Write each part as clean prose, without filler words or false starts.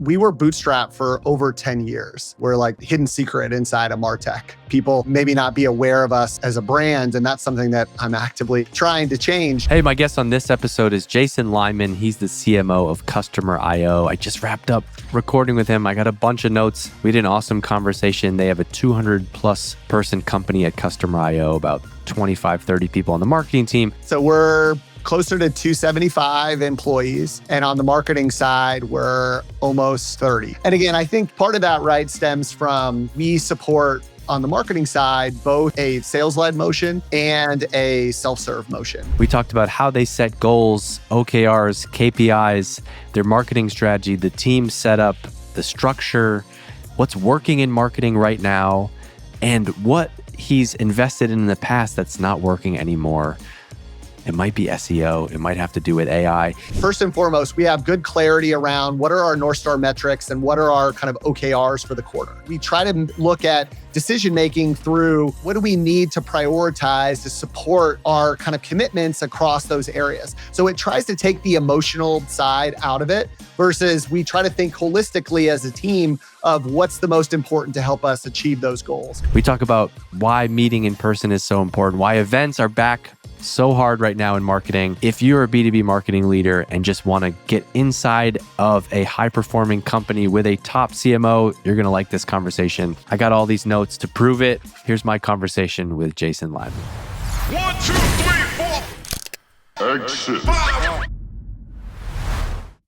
We were bootstrapped for over 10 years. We're like hidden secret inside of MarTech. People maybe not be aware of us as a brand, and that's something that I'm actively trying to change. Hey, my guest on this episode is Jason Lyman. He's the CMO of Customer IO. I just wrapped up recording with him. I got a bunch of notes. We had an awesome conversation. They have a 200 plus person company at Customer IO, about 25, 30 people on the marketing team. So we're closer to 275 employees. And on the marketing side, we're almost 30. And again, I think part of that, right, stems from we support on the marketing side, both a sales-led motion and a self-serve motion. We talked about how they set goals, OKRs, KPIs, their marketing strategy, the team setup, the structure, what's working in marketing right now, and what he's invested in the past that's not working anymore. It might be SEO. It might have to do with AI. First and foremost, we have good clarity around what are our North Star metrics and what are our kind of OKRs for the quarter. We try to look at decision-making through what do we need to prioritize to support our kind of commitments across those areas. So it tries to take the emotional side out of it versus we try to think holistically as a team of what's the most important to help us achieve those goals. We talk about why meeting in person is so important, why events are back so hard right now in marketing. If you're a B2B marketing leader and just want to get inside of a high-performing company with a top CMO, you're going to like this conversation. I got all these notes to prove it. Here's my conversation with Jason Lyman. 1, 2, 3, 4. Exit.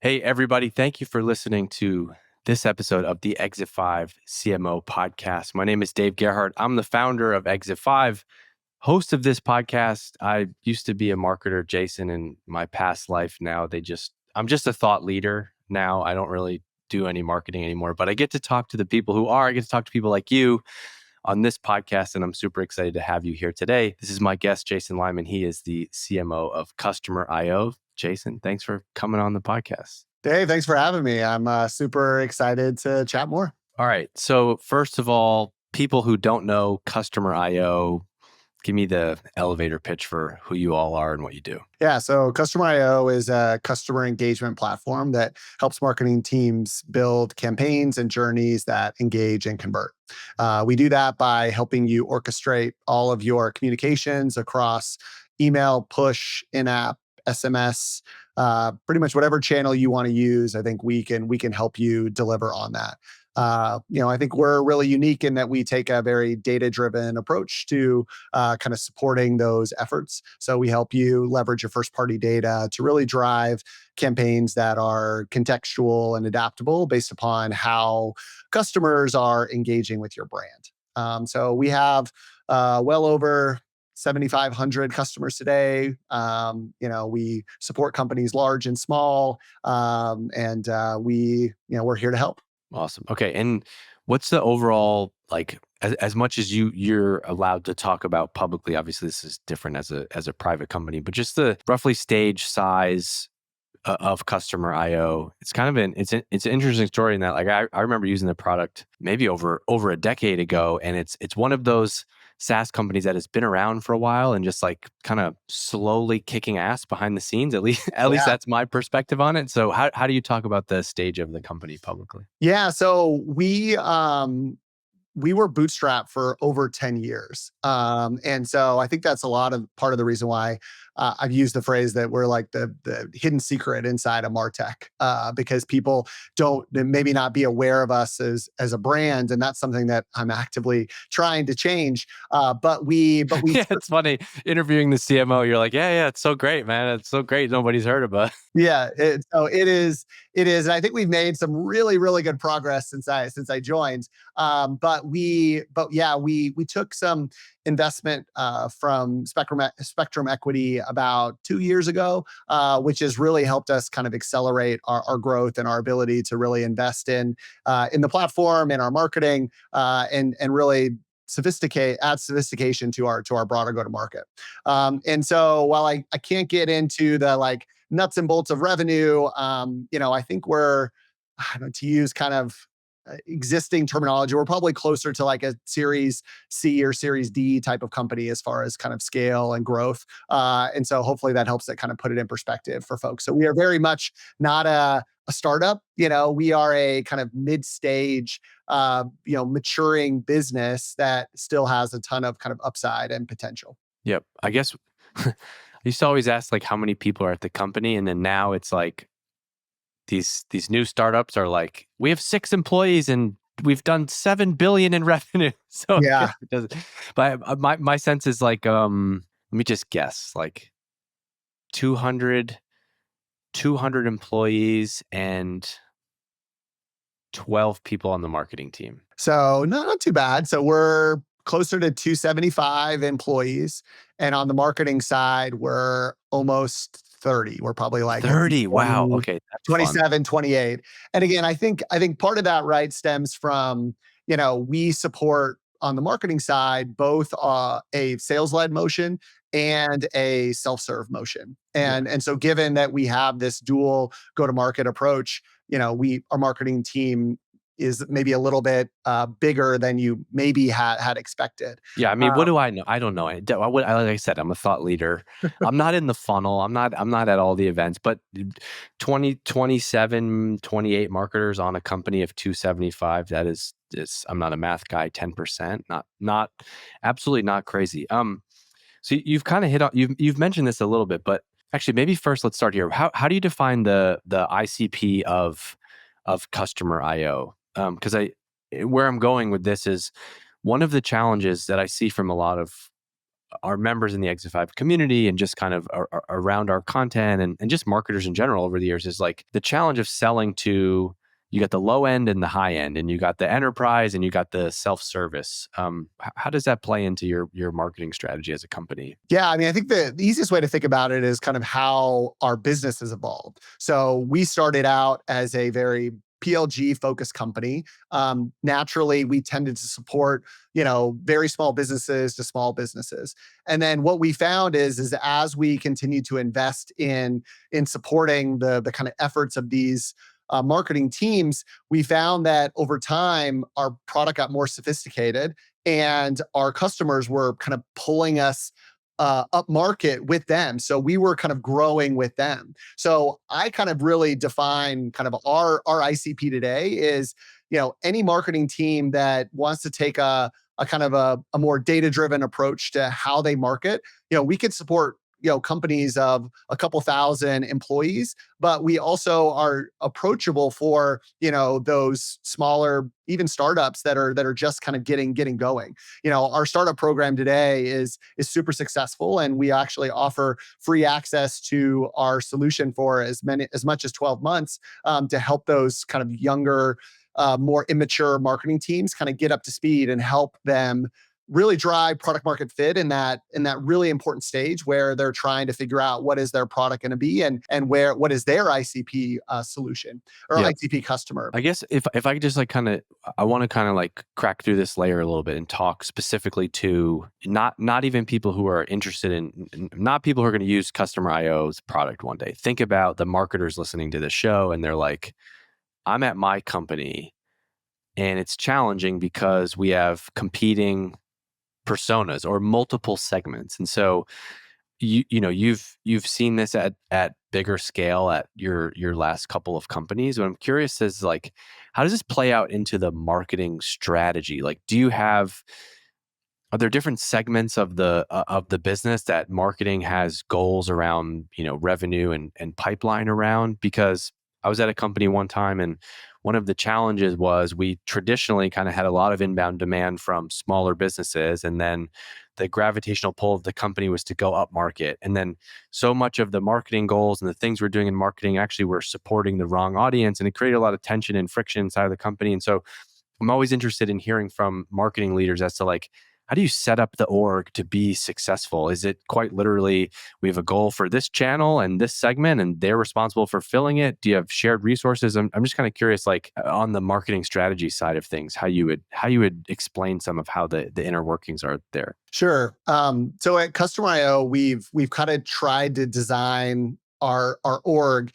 Hey, everybody. Thank you for listening to this episode of the Exit 5 CMO podcast. My name is Dave Gerhardt. I'm the founder of Exit 5. Host of this podcast. I used to be a marketer, Jason, in my past life. Now I'm just a thought leader now. I don't really do any marketing anymore, but I get to talk to the people who are. I get to talk to people like you on this podcast, and I'm super excited to have you here today. This is my guest, Jason Lyman. He is the CMO of Customer IO. Jason, thanks for coming on the podcast. Dave, thanks for having me. I'm super excited to chat more. All right. So first of all, people who don't know Customer IO, give me the elevator pitch for who you all are and what you do. Yeah, so Customer IO is a customer engagement platform that helps marketing teams build campaigns and journeys that engage and convert. We do that by helping you orchestrate all of your communications across email, push, in-app, SMS, pretty much whatever channel you want to use. I think we can help you deliver on that. I think we're really unique in that we take a very data-driven approach to kind of supporting those efforts. So we help you leverage your first-party data to really drive campaigns that are contextual and adaptable based upon how customers are engaging with your brand. So we have well over 7,500 customers today. We support companies large and small, and we're here to help. Awesome. Okay. And what's the overall, like, as much as you're allowed to talk about publicly, obviously this is different as a private company, but just the roughly stage size of Customer IO. It's kind of it's an interesting story in that, like, I remember using the product maybe over a decade ago, and it's one of those SaaS companies that has been around for a while and just like kind of slowly kicking ass behind the scenes. At least that's my perspective on it. So how do you talk about the stage of the company publicly? Yeah, so we were bootstrapped for over 10 years. And so I think that's part of the reason why I've used the phrase that we're like the hidden secret inside of MarTech, because people don't maybe not be aware of us as a brand. And that's something that I'm actively trying to change. But we Yeah, it's funny interviewing the CMO. You're like, yeah, it's so great, man. It's so great. Nobody's heard of us. Yeah, so it is. And I think we've made some really, really good progress since I joined. But we took some investment from Spectrum Equity about 2 years ago, which has really helped us kind of accelerate our growth and our ability to really invest in the platform and our marketing, and really add sophistication to our broader go-to-market. And so while I can't get into the like nuts and bolts of revenue, I think to use kind of existing terminology, we're probably closer to like a Series C or Series D type of company as far as kind of scale and growth. And so hopefully that helps to kind of put it in perspective for folks. So we are very much not a a startup. We are a kind of mid-stage, maturing business that still has a ton of kind of upside and potential. Yep. I guess I used to always ask like how many people are at the company, and then now it's like these new startups are like, we have 6 employees and we've done 7 billion in revenue. So I guess Yeah. it doesn't. But my sense is like, let me just guess, like 200 employees and 12 people on the marketing team. So not too bad. So we're closer to 275 employees. And on the marketing side, we're almost 30. We're probably like 30. Wow. 20, Okay. That's fun. 27, 28. And again, I think part of that, right, stems from, we support on the marketing side both a sales-led motion and a self-serve motion. And so given that we have this dual go-to-market approach, our marketing team is maybe a little bit bigger than you maybe had expected. Yeah, I mean, what do I know? I don't know. Like I said, I'm a thought leader. I'm not in the funnel. I'm not at all the events, but 20, 27, 28 marketers on a company of 275, that is I'm not a math guy, 10%. Not absolutely not crazy. So you've kind of hit on, you've mentioned this a little bit, but actually maybe first let's start here. How do you define the ICP of customer IO? Because where I'm going with this is one of the challenges that I see from a lot of our members in the Exit 5 community and just kind of around our content and just marketers in general over the years is like the challenge of selling to, you got the low end and the high end, and you got the enterprise and you got the self-service. How does that play into your marketing strategy as a company? Yeah, I mean, I think the easiest way to think about it is kind of how our business has evolved. So we started out as a very PLG focused company. Naturally, we tended to support, very small businesses to small businesses. And then what we found is as we continue to invest in supporting the kind of efforts of these marketing teams, we found that over time, our product got more sophisticated and our customers were kind of pulling us up market with them. So we were kind of growing with them. So I kind of really define kind of our ICP today is, any marketing team that wants to take a kind of a more data-driven approach to how they market. We could support companies of a couple thousand employees, but we also are approachable for those smaller, even startups that are just kind of getting going. Our startup program today is super successful, and we actually offer free access to our solution for as much as 12 months to help those kind of younger, more immature marketing teams kind of get up to speed and help them really drive product market fit in that really important stage where they're trying to figure out what is their product going to be and what is their ICP solution or ICP customer. I guess if I could just like I want to kind of like crack through this layer a little bit and talk specifically to not even people who are interested in, not people who are going to use Customer IO's product one day. Think about the marketers listening to this show and they're like, I'm at my company and it's challenging because we have competing personas or multiple segments. And so you've seen this at bigger scale at your last couple of companies. What I'm curious is like, how does this play out into the marketing strategy? Like, are there different segments of the business that marketing has goals around, revenue and pipeline around? Because I was at a company one time and one of the challenges was we traditionally kind of had a lot of inbound demand from smaller businesses, and then the gravitational pull of the company was to go up market. And then so much of the marketing goals and the things we're doing in marketing actually were supporting the wrong audience, and it created a lot of tension and friction inside of the company. And so I'm always interested in hearing from marketing leaders as to like, how do you set up the org to be successful? Is it quite literally, we have a goal for this channel and this segment and they're responsible for filling it? Do you have shared resources? I'm just kind of curious, like on the marketing strategy side of things, how you would explain some of how the inner workings are there. Sure. So at Customer IO, we've kind of tried to design our org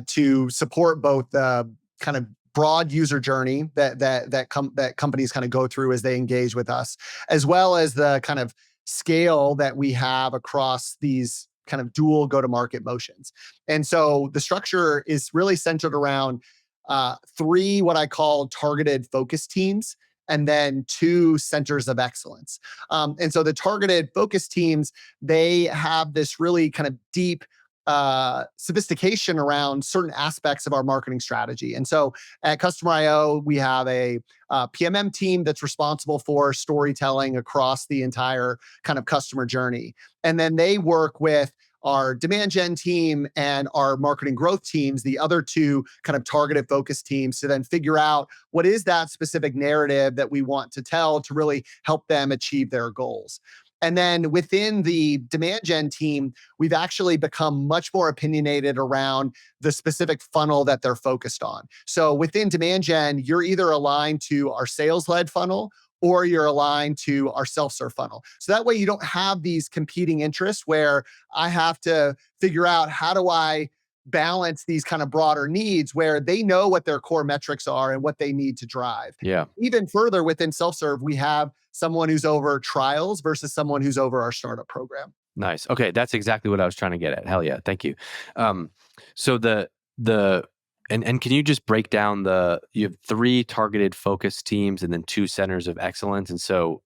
to support both the kind of broad user journey that companies kind of go through as they engage with us, as well as the kind of scale that we have across these kind of dual go-to-market motions. And so the structure is really centered around three what I call targeted focus teams, and then two centers of excellence. And so the targeted focus teams, they have this really kind of deep sophistication around certain aspects of our marketing strategy. And so at Customer IO, we have a PMM team that's responsible for storytelling across the entire kind of customer journey. And then they work with our demand gen team and our marketing growth teams, the other two kind of targeted focus teams, to then figure out what is that specific narrative that we want to tell to really help them achieve their goals. And then within the demand gen team, we've actually become much more opinionated around the specific funnel that they're focused on. So within demand gen, you're either aligned to our sales-led funnel or you're aligned to our self-serve funnel. So that way you don't have these competing interests where I have to figure out how do I balance these kind of broader needs where they know what their core metrics are and what they need to drive. Yeah. Even further within self-serve, we have someone who's over trials versus someone who's over our startup program. Nice. Okay, that's exactly what I was trying to get at. Hell yeah, thank you. So and can you just break down you have three targeted focus teams and then two centers of excellence, and so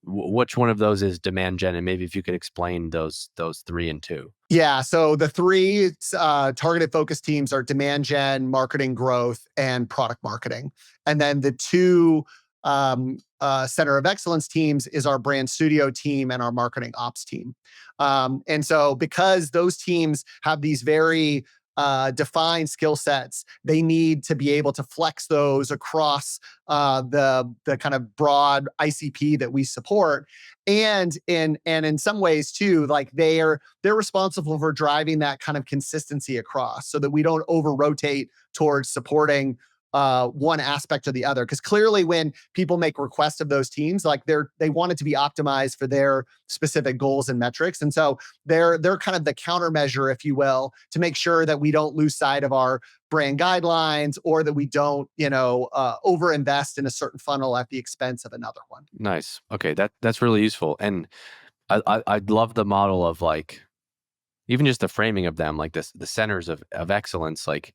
which one of those is demand gen, and maybe if you could explain those three and two. Yeah, so the three targeted focus teams are demand gen, marketing growth, and product marketing. And then the two center of excellence teams is our brand studio team and our marketing ops team. And so because those teams have these very defined skill sets, they need to be able to flex those across the kind of broad ICP that we support. And in some ways too, like they're responsible for driving that kind of consistency across so that we don't over rotate towards supporting one aspect or the other. Because clearly when people make requests of those teams, like they want it to be optimized for their specific goals and metrics. And so they're kind of the countermeasure, if you will, to make sure that we don't lose sight of our brand guidelines or that we don't, overinvest in a certain funnel at the expense of another one. Nice. Okay, that's really useful. And I love the model of like even just the framing of them, like this, the centers of excellence, like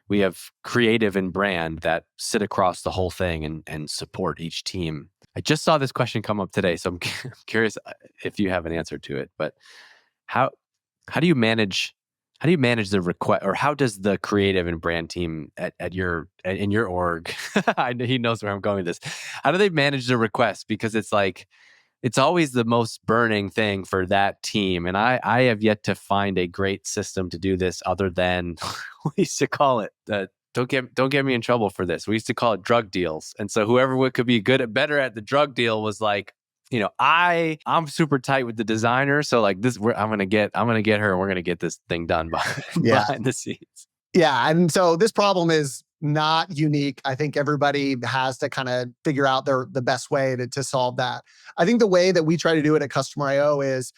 we have creative and brand that sit across the whole thing and support each team. I just saw this question come up today, so I'm curious if you have an answer to it. But how do you manage the request, or how does the creative and brand team in your org? I know he knows where I'm going with this. How do they manage the request? Because it's like it's always the most burning thing for that team. And I have yet to find a great system to do this other than we used to call it, don't get me in trouble for this. We used to call it drug deals. And so whoever could be better at the drug deal was like, I'm super tight with the designer. So like this, I'm going to get her and we're going to get this thing done behind the scenes. Yeah. And so this problem is not unique. I think everybody has to kind of figure out the best way to solve that. I think the way that we try to do it at Customer IO is,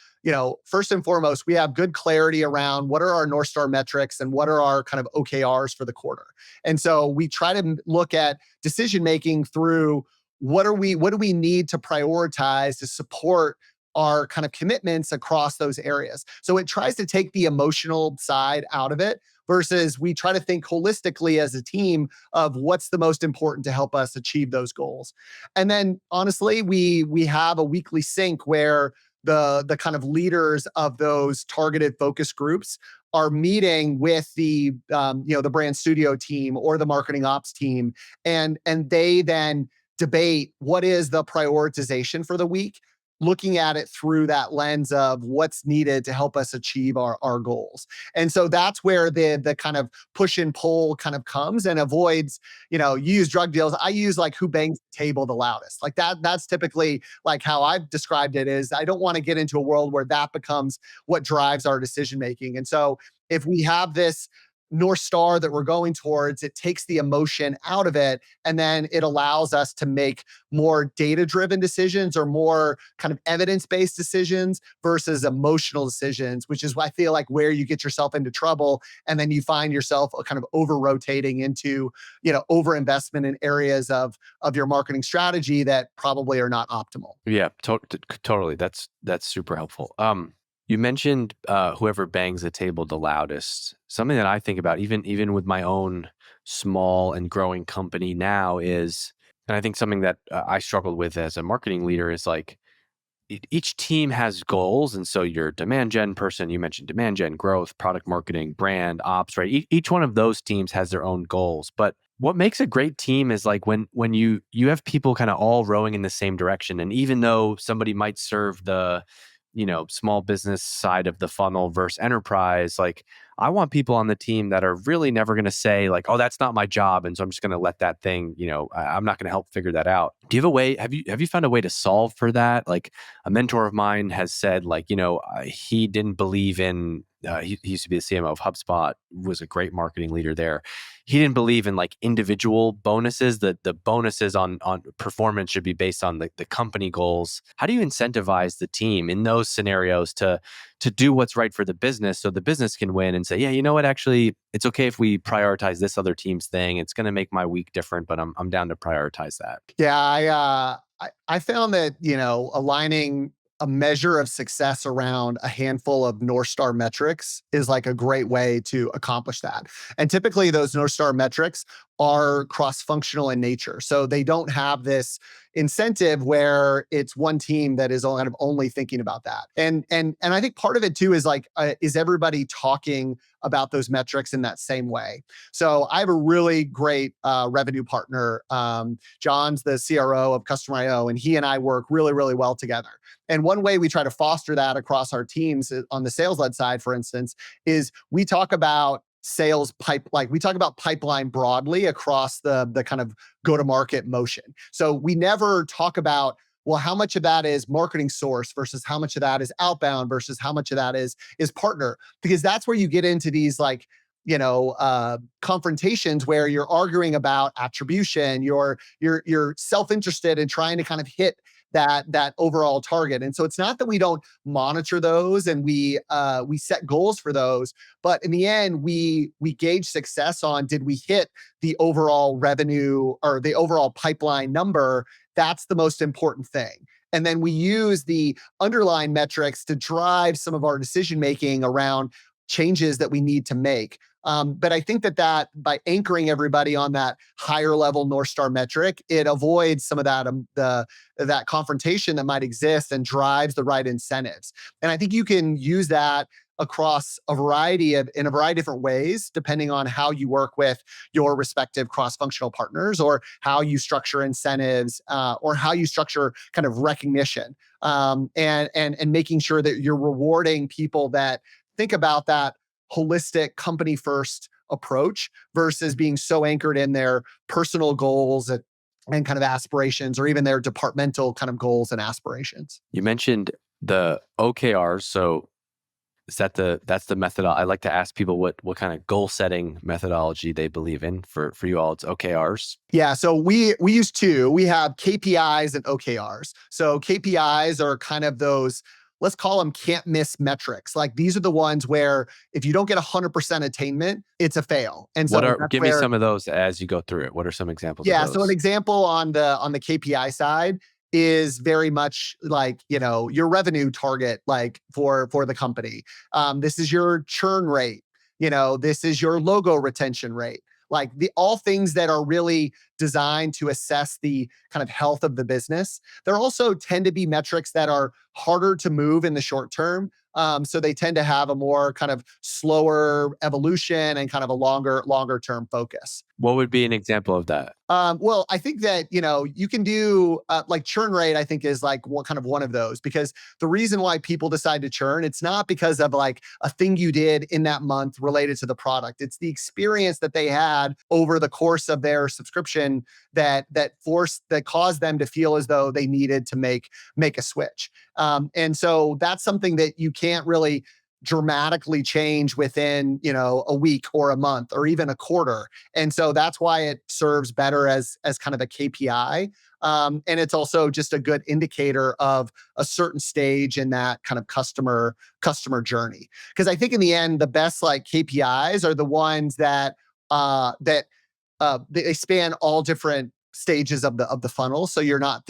first and foremost, we have good clarity around what are our North Star metrics and what are our kind of OKRs for the quarter. And so we try to look at decision-making through what do we need to prioritize to support our kind of commitments across those areas. So it tries to take the emotional side out of it versus we try to think holistically as a team of what's the most important to help us achieve those goals. And then honestly, we have a weekly sync where the kind of leaders of those targeted focus groups are meeting with the brand studio team or the marketing ops team, and they then debate what is the prioritization for the week, looking at it through that lens of what's needed to help us achieve our goals. And so that's where the kind of push and pull kind of comes and avoids, you use drug deals. I use like who bangs the table the loudest. Like that's typically like how I've described it is I don't want to get into a world where that becomes what drives our decision making. And so if we have this North Star that we're going towards, it takes the emotion out of it. And then it allows us to make more data-driven decisions or more kind of evidence-based decisions versus emotional decisions, which is I feel like where you get yourself into trouble. And then you find yourself kind of over-rotating into, over-investment in areas of your marketing strategy that probably are not optimal. Yeah, totally. That's super helpful. You mentioned whoever bangs the table the loudest. Something that I think about, even with my own small and growing company now, is, and I think something that I struggled with as a marketing leader is like each team has goals, and so your demand gen person, you mentioned demand gen, growth, product marketing, brand, ops, right? Each one of those teams has their own goals, but what makes a great team is like when you have people kind of all rowing in the same direction, and even though somebody might serve the small business side of the funnel versus enterprise, like I want people on the team that are really never going to say like, oh, that's not my job, and so I'm just going to let that thing, I'm not going to help figure that out. Do you have a way? Have you found a way to solve for that? Like a mentor of mine has said, like, he didn't believe in. He used to be the CMO of HubSpot, was a great marketing leader there. He didn't believe in like individual bonuses. The bonuses on performance should be based on the company goals. How do you incentivize the team in those scenarios to do what's right for the business, so the business can win and say, yeah, you know what, actually, it's okay if we prioritize this other team's thing. It's going to make my week different, but I'm down to prioritize that. Yeah, I found that aligning a measure of success around a handful of North Star metrics is like a great way to accomplish that. And typically, those North Star metrics are cross-functional in nature, so they don't have this incentive where it's one team that is kind of only thinking about that. And I think part of it too is like, is everybody talking about those metrics in that same way? So I have a really great revenue partner. John's the CRO of Customer IO, and he and I work really, really well together. And one way we try to foster that across our teams on the sales-led side, for instance, is we talk about sales pipe, like we talk about pipeline broadly across the kind of go-to-market motion. So we never talk about, well, how much of that is marketing source versus how much of that is outbound versus how much of that is partner, because that's where you get into these like confrontations where you're arguing about attribution, you're self-interested in trying to kind of hit that overall target. And so it's not that we don't monitor those and we set goals for those, but in the end we gauge success on, did we hit the overall revenue or the overall pipeline number? That's the most important thing. And then we use the underlying metrics to drive some of our decision making around changes that we need to make. But I think that by anchoring everybody on that higher level North Star metric, it avoids some of that that confrontation that might exist and drives the right incentives. And I think you can use that across in a variety of different ways, depending on how you work with your respective cross-functional partners, or how you structure incentives, or how you structure kind of recognition, and making sure that you're rewarding people that think about that holistic company first approach versus being so anchored in their personal goals and kind of aspirations, or even their departmental kind of goals and aspirations. You mentioned the OKRs. So that's the method. I like to ask people what kind of goal setting methodology they believe in. For you all, it's OKRs. Yeah, so we use two. We have KPIs and OKRs. So KPIs are kind of those, let's call them can't miss metrics. Like these are the ones where if you don't get 100% attainment, it's a fail. And so Give me some of those as you go through it. What are some examples of those? So an example on the KPI side is very much like, your revenue target, like for the company. This is your churn rate. This is your logo retention rate. Like all things that are really designed to assess the kind of health of the business. There also tend to be metrics that are harder to move in the short term. So they tend to have a more kind of slower evolution and kind of a longer term focus. What would be an example of that? Well, I think that, you can do like churn rate, I think is like kind of one of those, because the reason why people decide to churn, it's not because of like a thing you did in that month related to the product. It's the experience that they had over the course of their subscription that caused them to feel as though they needed to make a switch. And so that's something that you can't really dramatically change within, a week or a month or even a quarter. And so that's why it serves better as kind of a KPI. And it's also just a good indicator of a certain stage in that kind of customer journey. Because I think in the end, the best like KPIs are the ones that they span all different stages of the funnel. So you're not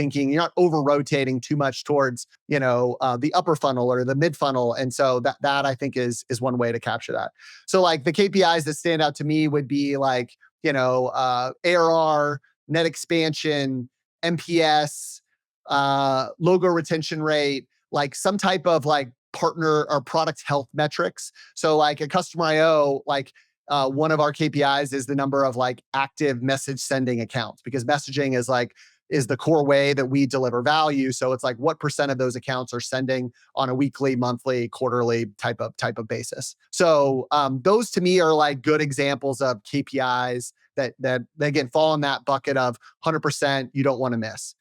over rotating too much towards, the upper funnel or the mid funnel. And so that I think is one way to capture that. So like the KPIs that stand out to me would be like, ARR, net expansion, NPS, logo retention rate, like some type of like partner or product health metrics. So like a customer IO, like one of our KPIs is the number of like active message sending accounts, because messaging is the core way that we deliver value. So it's like what % of those accounts are sending on a weekly, monthly, quarterly type of basis. So those to me are like good examples of KPIs that again fall in that bucket of 100% you don't want to miss.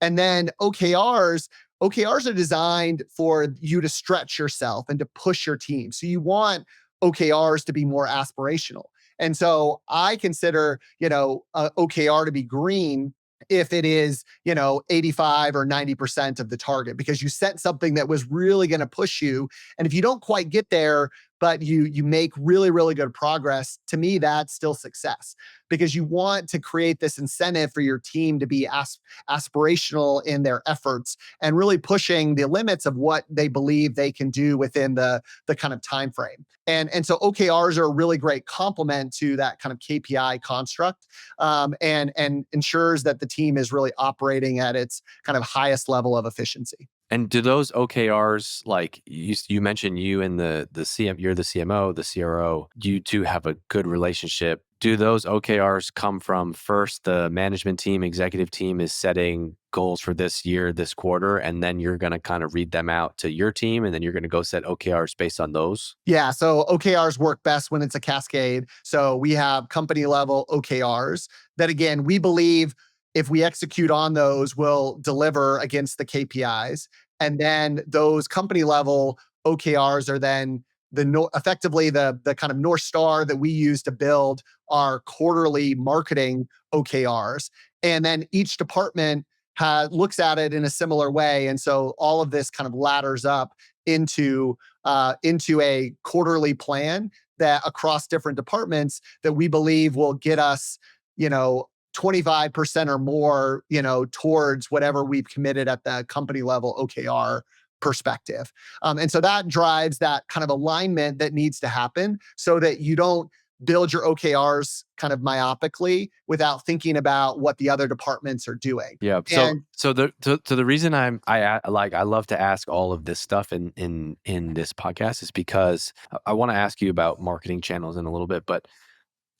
And then OKRs are designed for you to stretch yourself and to push your team. So you want OKRs to be more aspirational. And so I consider, OKR to be green if it is, 85 or 90% of the target, because you set something that was really going to push you. And if you don't quite get there, but you make really, really good progress, to me, that's still success, because you want to create this incentive for your team to be aspirational in their efforts and really pushing the limits of what they believe they can do within the kind of time frame. And so OKRs are a really great complement to that kind of KPI construct, and ensures that the team is really operating at its kind of highest level of efficiency. And do those OKRs, like you mentioned, you and the CM, you're the CMO, the CRO, you two have a good relationship. Do those OKRs come from first the management team, executive team is setting goals for this year, this quarter, and then you're going to kind of read them out to your team, and then you're going to go set OKRs based on those? Yeah, so OKRs work best when it's a cascade. So we have company level OKRs that, again, we believe if we execute on those, will deliver against the KPIs. And then those company level OKRs are then effectively the kind of North Star that we use to build our quarterly marketing OKRs. And then each department looks at it in a similar way. And so all of this kind of ladders up into a quarterly plan that across different departments that we believe will get us, 25% or more, towards whatever we've committed at the company level OKR perspective. And so that drives that kind of alignment that needs to happen so that you don't build your OKRs kind of myopically without thinking about what the other departments are doing. Yeah. So the reason I love to ask all of this stuff in this podcast is because I want to ask you about marketing channels in a little bit, but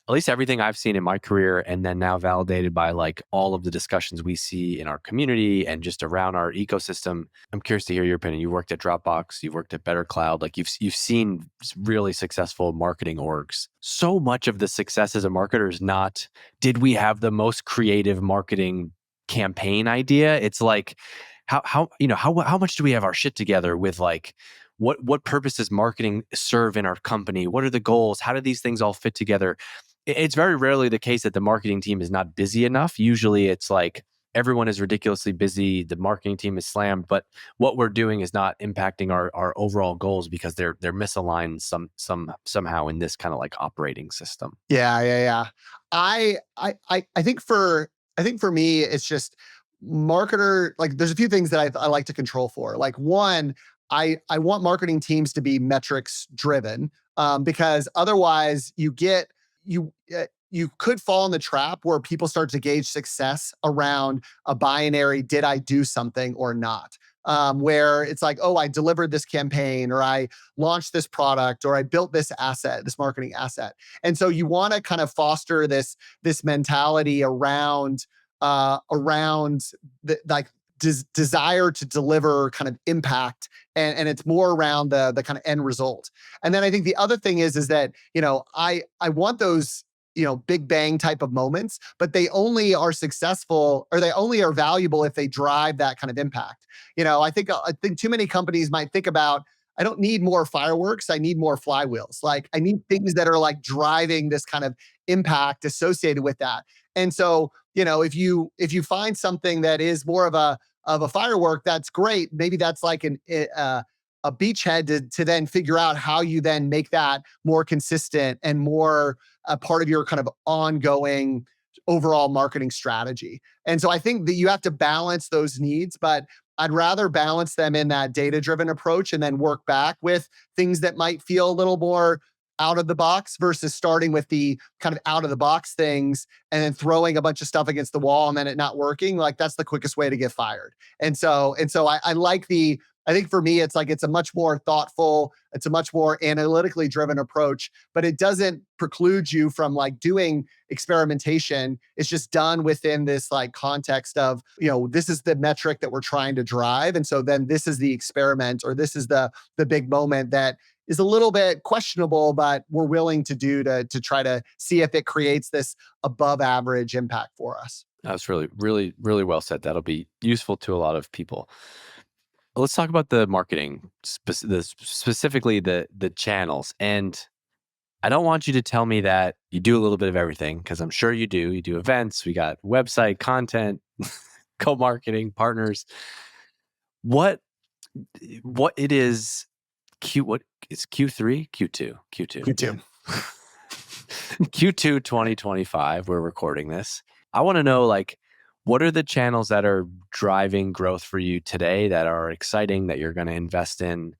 at least everything I've seen in my career, and then now validated by like all of the discussions we see in our community and just around our ecosystem. I'm curious to hear your opinion. You worked at Dropbox, you've worked at BetterCloud, like you've seen really successful marketing orgs. So much of the success as a marketer is not, did we have the most creative marketing campaign idea? It's like, how much do we have our shit together with like, what purpose does marketing serve in our company? What are the goals? How do these things all fit together? It's very rarely the case that the marketing team is not busy enough. Usually it's like everyone is ridiculously busy. The marketing team is slammed, but what we're doing is not impacting our overall goals because they're misaligned somehow in this kind of like operating system. Yeah. I think for me, it's just marketer, like there's a few things that I like to control for. Like one, I want marketing teams to be metrics driven, because otherwise you could fall in the trap where people start to gauge success around a binary, did I do something or not? Where it's like, oh, I delivered this campaign, or I launched this product, or I built this asset, this marketing asset. And so you want to kind of foster this mentality around the like desire to deliver kind of impact, and it's more around the kind of end result. And then I think the other thing is that I want those big bang type of moments, but they only are successful, or they only are valuable if they drive that kind of impact. I think too many companies might think about, I don't need more fireworks, I need more flywheels. Like I need things that are like driving this kind of impact associated with that. And so if you find something that is more of a firework, that's great. Maybe that's like a beachhead to then figure out how you then make that more consistent and more a part of your kind of ongoing overall marketing strategy. And so I think that you have to balance those needs, but I'd rather balance them in that data-driven approach and then work back with things that might feel a little more out of the box versus starting with the kind of out of the box things and then throwing a bunch of stuff against the wall and then it not working. Like that's the quickest way to get fired. I like I think for me, it's a much more thoughtful, it's a much more analytically driven approach, but it doesn't preclude you from like doing experimentation. It's just done within this like context of, this is the metric that we're trying to drive. And so then this is the experiment, or this is the big moment that is a little bit questionable, but we're willing to do to try to see if it creates this above average impact for us. That's really, really, really well said. That'll be useful to a lot of people. Let's talk about the marketing, specifically the channels. And I don't want you to tell me that you do a little bit of everything, because I'm sure you do. You do events, we got website, content, co-marketing, partners. What it is, what is Q3? Q2. Q2. Q2 2025, we're recording this. I want to know, like, what are the channels that are driving growth for you today that are exciting, that you're going to invest in?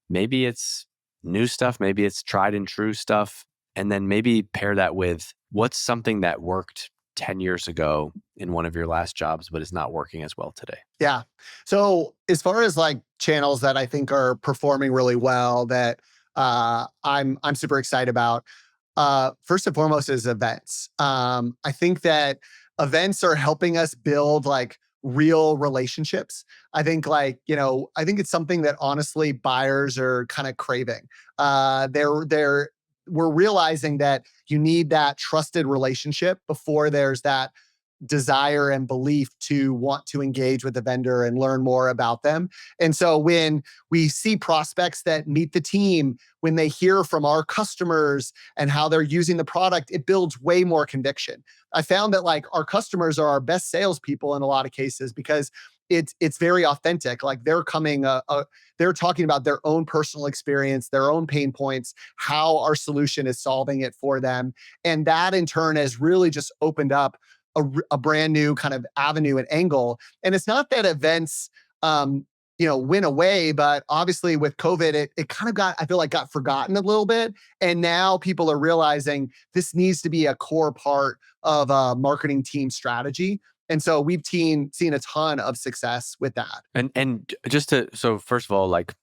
Maybe it's new stuff, maybe it's tried and true stuff, and then maybe pair that with what's something that worked 10 years ago in one of your last jobs, but is not working as well today. Yeah. So as far as like channels that I think are performing really well that I'm super excited about, first and foremost is events. I think that events are helping us build like real relationships. I think it's something that honestly buyers are kind of craving. We're realizing that you need that trusted relationship before there's that desire and belief to want to engage with the vendor and learn more about them. And so when we see prospects that meet the team, when they hear from our customers and how they're using the product, it builds way more conviction. I found that like our customers are our best salespeople in a lot of cases because it's very authentic. Like they're coming, they're talking about their own personal experience, their own pain points, how our solution is solving it for them. And that in turn has really just opened up a brand new kind of avenue and angle. And it's not that events, went away, but obviously with COVID, it kind of got forgotten a little bit. And now people are realizing this needs to be a core part of a marketing team strategy. And so we've seen a ton of success with that. And so first of all, like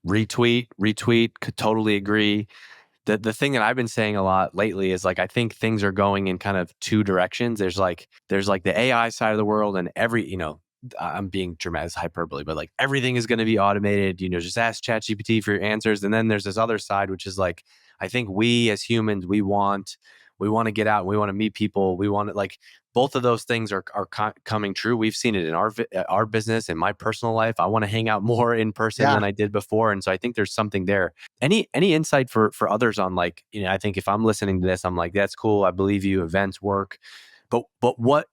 retweet, could totally agree. The thing that I've been saying a lot lately is like, I think things are going in kind of two directions. There's like the AI side of the world, and I'm being dramatic, hyperbole, but like everything is going to be automated. Just ask ChatGPT for your answers. And then there's this other side, which is like, I think we as humans, we want to get out, and we want to meet people. We want to, like, both of those things are coming true. We've seen it in our business, in my personal life. I want to hang out more in person than I did before. And so I think there's something there. Any insight for others on, like, I think if I'm listening to this, I'm like, that's cool. I believe you, events work. But what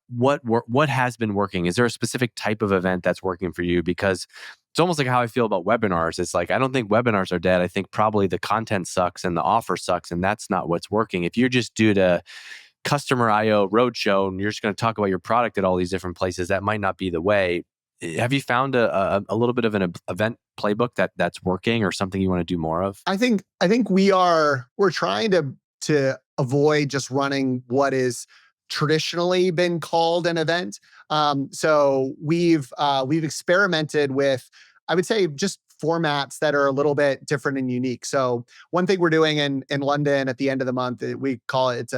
has been working? Is there a specific type of event that's working for you? Because it's almost like how I feel about webinars. It's like, I don't think webinars are dead. I think probably the content sucks and the offer sucks, and that's not what's working. If you're just due to customer IO roadshow and you're just going to talk about your product at all these different places, that might not be the way. Have you found a little bit of an event playbook that's working, or something you want to do more of? I think we're trying to avoid just running what is traditionally been called an event. So we've experimented with, I would say, just formats that are a little bit different and unique. So one thing we're doing in London at the end of the month, we call it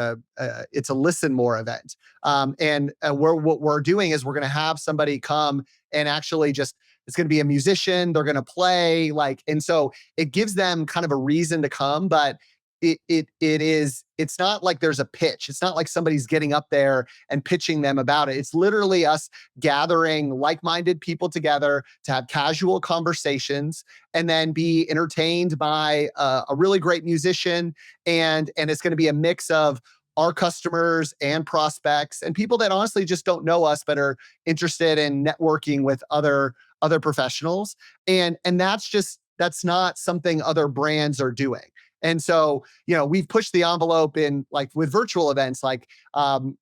it's a listen more event. What we're doing is we're going to have somebody come and actually it's going to be a musician. They're going to play, and so it gives them kind of a reason to come, but it's not like there's a pitch. It's not like somebody's getting up there and pitching them about it. It's literally us gathering like-minded people together to have casual conversations and then be entertained by a really great musician. And it's going to be a mix of our customers and prospects and people that honestly just don't know us, but are interested in networking with other professionals. And that's not something other brands are doing. And so, we've pushed the envelope in like with virtual events. Like 2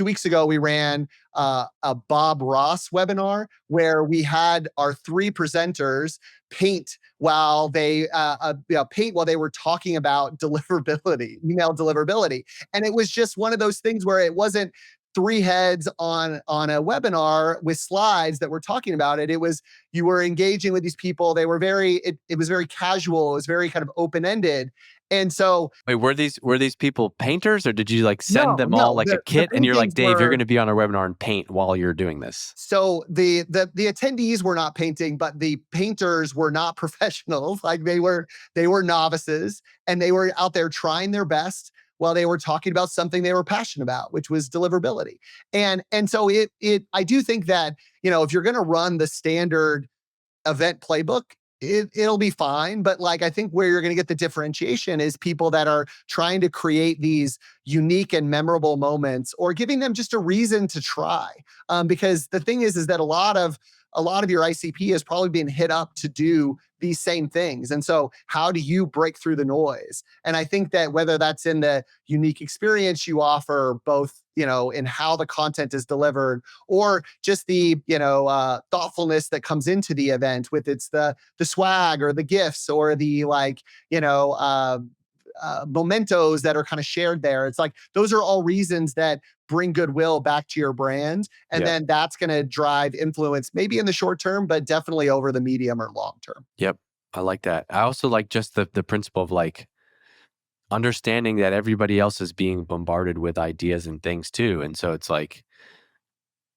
weeks ago, we ran a Bob Ross webinar where we had our 3 presenters paint while they were talking about deliverability, email deliverability. And it was just one of those things where it wasn't 3 heads on a webinar with slides that were talking about it. It was, you were engaging with these people. They were it was very casual. It was very kind of open-ended. And so, Wait, were these people painters, or did you like send them all no, like a the kit and you're like, paintings Dave, you're were. going to be on our webinar and paint while you're doing this? So the attendees were not painting, but the painters were not professionals. Like they were novices, and they were out there trying their best while they were talking about something they were passionate about, which was deliverability. And so I do think that, if you're going to run the standard event playbook, it'll be fine. But like, I think where you're going to get the differentiation is people that are trying to create these unique and memorable moments, or giving them just a reason to try. Because the thing is that a lot of your ICP is probably being hit up to do these same things. And so how do you break through the noise? And I think that whether that's in the unique experience you offer, both, in how the content is delivered, or just the, thoughtfulness that comes into the event with the swag or the gifts or the mementos that are kind of shared there. It's like, those are all reasons that bring goodwill back to your brand. And then that's going to drive influence, maybe in the short term, but definitely over the medium or long term. Yep. I like that. I also like just the principle of like understanding that everybody else is being bombarded with ideas and things too. And so it's like,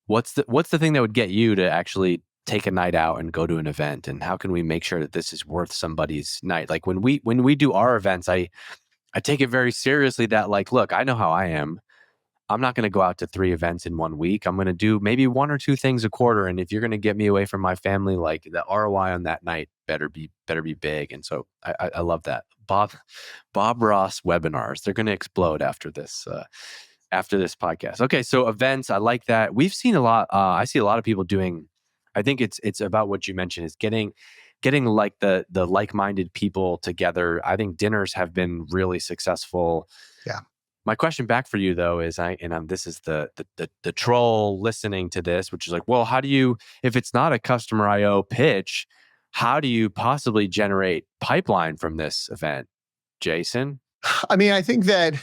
what's the thing that would get you to actually take a night out and go to an event? And how can we make sure that this is worth somebody's night? Like when we do our events, I take it very seriously that like, look, I know how I am. I'm not going to go out to 3 events in 1 week. I'm going to do maybe 1 or 2 things a quarter. And if you're going to get me away from my family, like the ROI on that night better be big. And so I love that. Bob Ross webinars, they're going to explode after this podcast. Okay, so events, I like that. We've seen a lot. I see a lot of people doing. I think it's about what you mentioned, is getting like the like-minded people together. I think dinners have been really successful. Yeah. My question back for you though is, this is the troll listening to this, which is like, well, how do you, if it's not a customer IO pitch, how do you possibly generate pipeline from this event, Jason? I mean, I think that,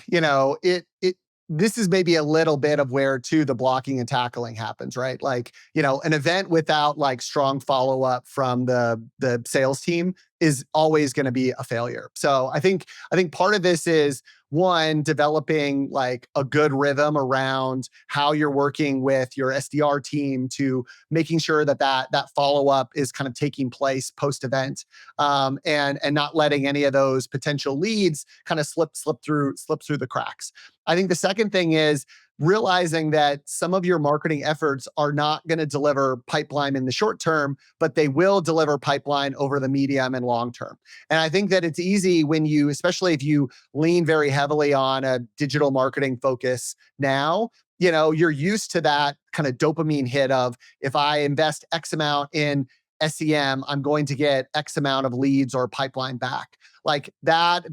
this is maybe a little bit of where too the blocking and tackling happens, right? Like, an event without like strong follow-up from the sales team is always going to be a failure. So I think part of this is, one, developing like a good rhythm around how you're working with your SDR team to making sure that follow-up is kind of taking place post-event, and not letting any of those potential leads kind of slip through the cracks. I think the second thing is realizing that some of your marketing efforts are not going to deliver pipeline in the short term, but they will deliver pipeline over the medium and long term. And I think that it's easy when you, especially if you lean very heavily on a digital marketing focus now, you're used to that kind of dopamine hit of, if I invest X amount in SEM, I'm going to get X amount of leads or pipeline back. Like that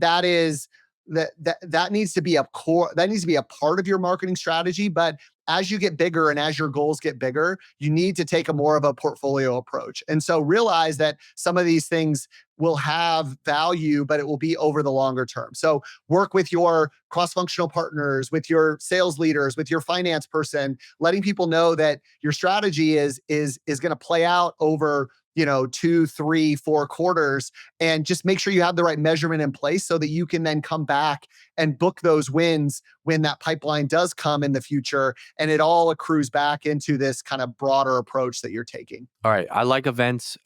needs to be a core, that needs to be a part of your marketing strategy. But as you get bigger and as your goals get bigger, you need to take a more of a portfolio approach. And so realize that some of these things will have value, but it will be over the longer term. So work with your cross-functional partners, with your sales leaders, with your finance person, letting people know that your strategy is going to play out over 2, 3, 4 quarters, and just make sure you have the right measurement in place so that you can then come back and book those wins when that pipeline does come in the future. And it all accrues back into this kind of broader approach that you're taking. All right. I like events.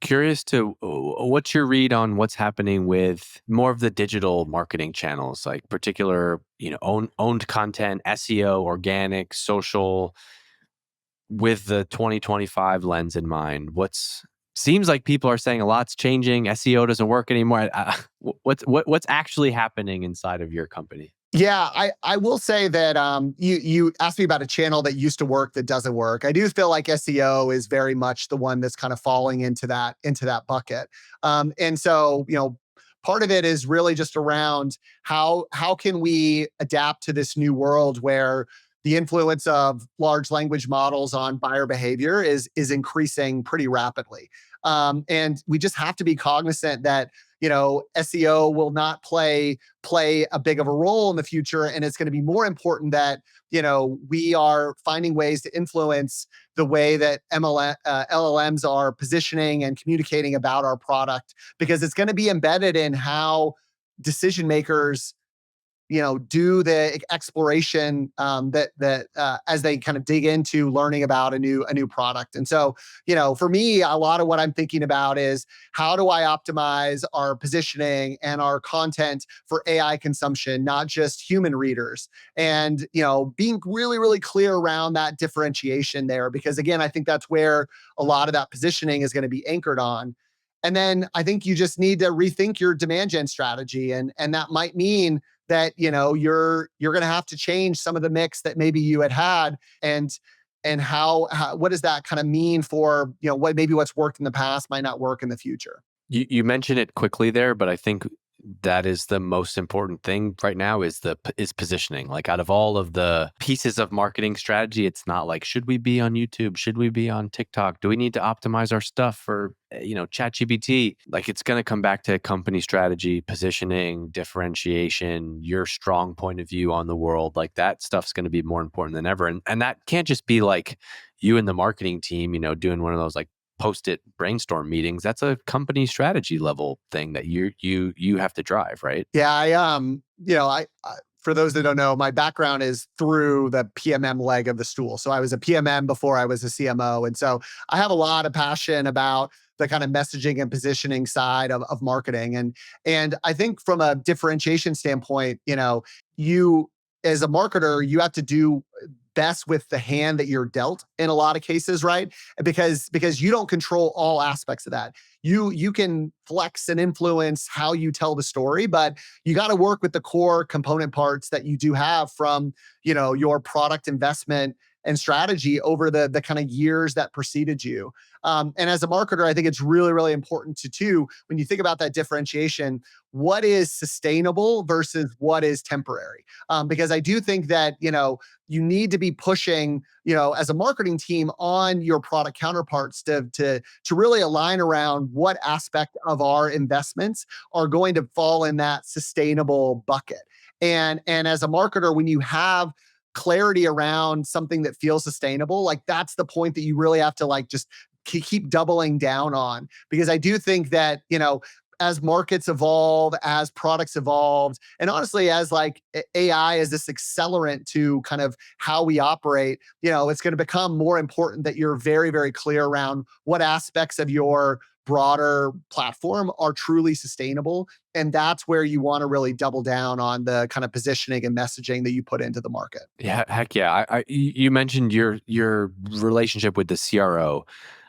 Curious to what's your read on what's happening with more of the digital marketing channels, like particular, owned content, SEO, organic, social, with the 2025 lens in mind. Seems like people are saying a lot's changing. SEO doesn't work anymore. What's actually happening inside of your company? Yeah, I will say that you asked me about a channel that used to work that doesn't work. I do feel like SEO is very much the one that's kind of falling into that bucket. And so, part of it is really just around how can we adapt to this new world where the influence of large language models on buyer behavior is increasing pretty rapidly. And we just have to be cognizant that SEO will not play a big of a role in the future, and it's going to be more important that we are finding ways to influence the way that LLMs are positioning and communicating about our product, because it's going to be embedded in how decision makers do the exploration as they kind of dig into learning about a new product. And so, for me, a lot of what I'm thinking about is how do I optimize our positioning and our content for AI consumption, not just human readers, and being really, really clear around that differentiation there, because again, I think that's where a lot of that positioning is going to be anchored on. And then I think you just need to rethink your demand gen strategy, and that might mean that you're going to have to change some of the mix that maybe you had, and how what does that kind of mean for what's worked in the past might not work in the future. You mentioned it quickly there, but I think that is the most important thing right now is positioning. Like, out of all of the pieces of marketing strategy, it's not like, should we be on YouTube? Should we be on TikTok? Do we need to optimize our stuff for, ChatGPT? Like, it's going to come back to company strategy, positioning, differentiation, your strong point of view on the world. Like, that stuff's going to be more important than ever. And that can't just be like you and the marketing team, doing one of those like post-it brainstorm meetings. That's a company strategy level thing that you have to drive, right? Yeah, I for those that don't know, my background is through the PMM leg of the stool. So I was a PMM before I was a CMO, and so I have a lot of passion about the kind of messaging and positioning side of marketing. And I think from a differentiation standpoint, you as a marketer, you have to do best with the hand that you're dealt in a lot of cases, right? Because you don't control all aspects of that. You can flex and influence how you tell the story, but you got to work with the core component parts that you do have from your product investment and strategy over the kind of years that preceded you. And as a marketer, I think it's really, really important to when you think about that differentiation, what is sustainable versus what is temporary. Because I do think that, you need to be pushing, as a marketing team on your product counterparts to really align around what aspect of our investments are going to fall in that sustainable bucket. And as a marketer, when you have clarity around something that feels sustainable, like that's the point that you really have to like just keep doubling down on. Because I do think that, as markets evolve, as products evolve, and honestly, as like AI is this accelerant to kind of how we operate, it's going to become more important that you're very, very clear around what aspects of your broader platform are truly sustainable. And that's where you want to really double down on the kind of positioning and messaging that you put into the market. Yeah, heck yeah. You mentioned your relationship with the CRO.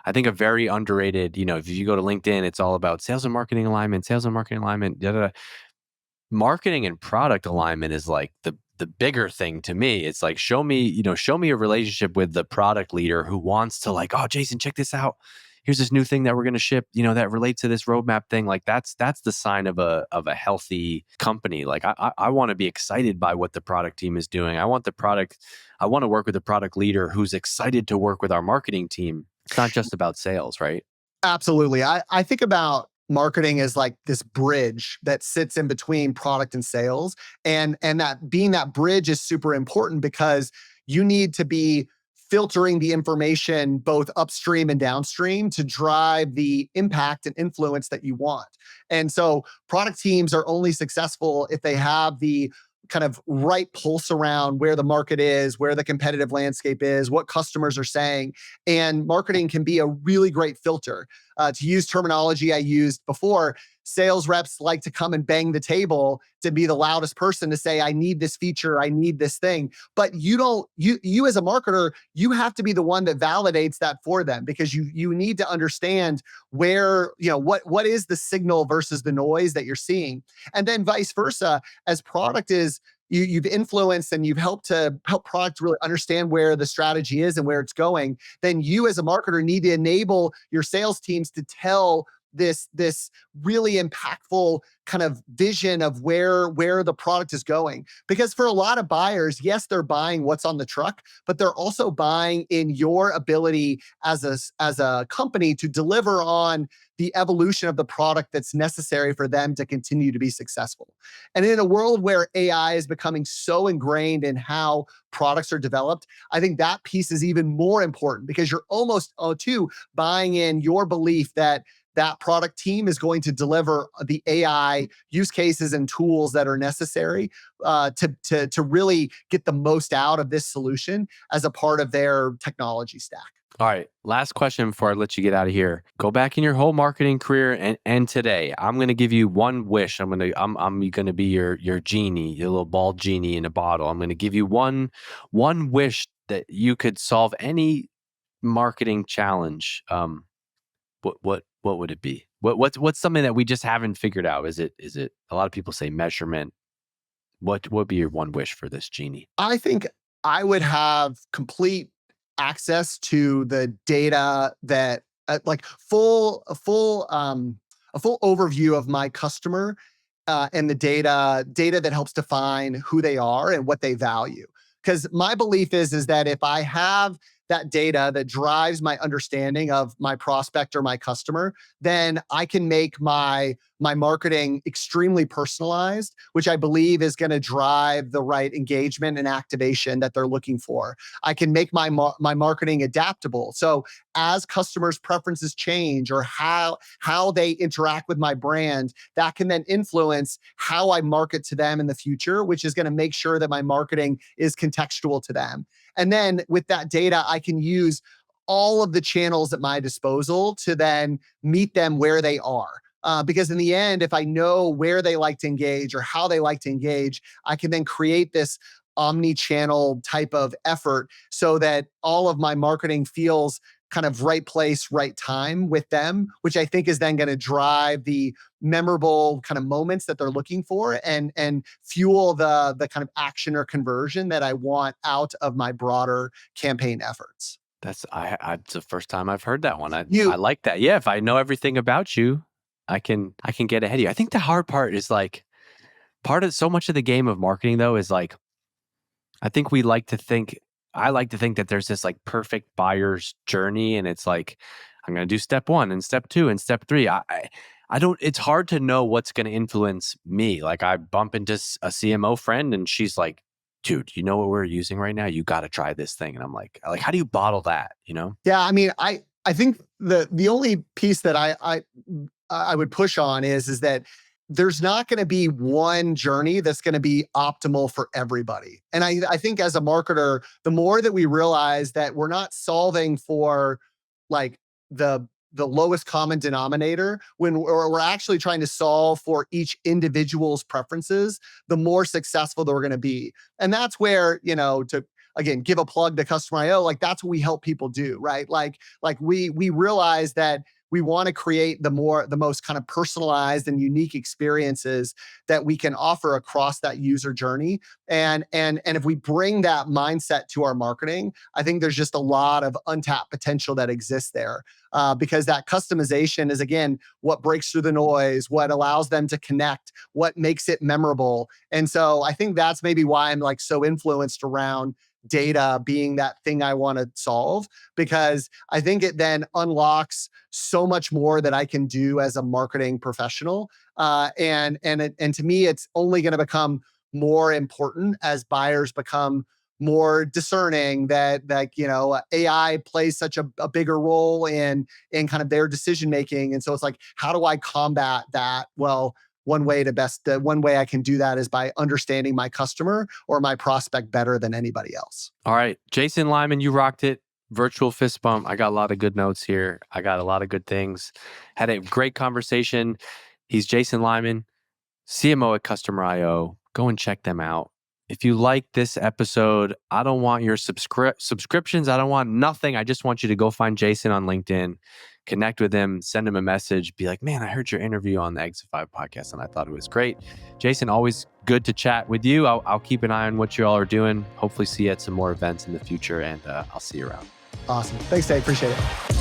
I think a very underrated, if you go to LinkedIn, it's all about sales and marketing alignment, da, da, da. Marketing and product alignment is like the bigger thing to me. It's like, show me a relationship with the product leader who wants to like, oh, Jason, check this out. Here's this new thing that we're going to ship, that relates to this roadmap thing. Like that's the sign of a healthy company. Like I want to be excited by what the product team is doing. I want to work with a product leader who's excited to work with our marketing team. It's not just about sales, right? Absolutely. I think about marketing as like this bridge that sits in between product and sales. And that being that bridge is super important because you need to be filtering the information both upstream and downstream to drive the impact and influence that you want. And so product teams are only successful if they have the kind of right pulse around where the market is, where the competitive landscape is, what customers are saying. And marketing can be a really great filter. To use terminology I used before, sales reps like to come and bang the table to be the loudest person to say, I need this feature, I need this thing. But you as a marketer, you have to be the one that validates that for them, because you need to understand where, what is the signal versus the noise that you're seeing. And then vice versa, as product is, you've influenced and you've help product really understand where the strategy is and where it's going, then you as a marketer need to enable your sales teams to tell this really impactful kind of vision of where the product is going. Because for a lot of buyers, yes, they're buying what's on the truck, but they're also buying in your ability as a company to deliver on the evolution of the product that's necessary for them to continue to be successful. And in a world where AI is becoming so ingrained in how products are developed, I think that piece is even more important because you're almost too buying in your belief that that product team is going to deliver the AI use cases and tools that are necessary to really get the most out of this solution as a part of their technology stack. All right, last question before I let you get out of here. Go back in your whole marketing career and today. I'm going to give you one wish. I'm going to be your genie, your little bald genie in a bottle. I'm going to give you one wish that you could solve any marketing challenge. What would it be? What's something that we just haven't figured out? Is it a lot of people say measurement? What would be your one wish for this genie? I think I would have complete access to the data that like a full overview of my customer and the data that helps define who they are and what they value. Because my belief is that if I have that data that drives my understanding of my prospect or my customer, then I can make my marketing extremely personalized, which I believe is going to drive the right engagement and activation that they're looking for. I can make my marketing adaptable. So as customers' preferences change or how they interact with my brand, that can then influence how I market to them in the future, which is going to make sure that my marketing is contextual to them. And then with that data, I can use all of the channels at my disposal to then meet them where they are. Because in the end, if I know where they like to engage or how they like to engage, I can then create this omni-channel type of effort so that all of my marketing feels kind of right place, right time with them, which I think is then going to drive the memorable kind of moments that they're looking for and fuel the kind of action or conversion that I want out of my broader campaign efforts. It's the first time I've heard that one. I like that. Yeah, if I know everything about you, I can get ahead of you. I think the hard part is like so much of the game of marketing though is like I like to think that there's this like perfect buyer's journey and it's like, I'm going to do step 1 and step 2 and step 3. I don't, it's hard to know what's going to influence me. Like I bump into a CMO friend and she's like, dude, you know what we're using right now? You got to try this thing. And I'm like, how do you bottle that? You know? Yeah. I mean, I think the only piece that I would push on is that there's not going to be one journey that's going to be optimal for everybody. And I think as a marketer, the more that we realize that we're not solving for like the lowest common denominator when we're actually trying to solve for each individual's preferences, the more successful that we're going to be. And that's where, to again, give a plug to Customer IO, like that's what we help people do, right? Like we realize that we want to create the most kind of personalized and unique experiences that we can offer across that user journey. And if we bring that mindset to our marketing, I think there's just a lot of untapped potential that exists there. Because that customization is, again, what breaks through the noise, what allows them to connect, what makes it memorable. And so I think that's maybe why I'm like so influenced around data being that thing I want to solve, because I think it then unlocks so much more that I can do as a marketing professional. And to me, it's only going to become more important as buyers become more discerning that AI plays such a bigger role in kind of their decision making. And so it's like, how do I combat that? Well, one way I can do that is by understanding my customer or my prospect better than anybody else. All right, Jason Lyman, you rocked it. Virtual fist bump. I got a lot of good notes here. I got a lot of good things. Had a great conversation. He's Jason Lyman, CMO at Customer IO. Go and check them out. If you like this episode, I don't want your subscriptions. I don't want nothing. I just want you to go find Jason on LinkedIn, connect with him, send him a message, be like, man, I heard your interview on the Exit 5 podcast and I thought it was great. Jason, always good to chat with you. I'll keep an eye on what you all are doing. Hopefully see you at some more events in the future, and I'll see you around. Awesome. Thanks, Dave. Appreciate it.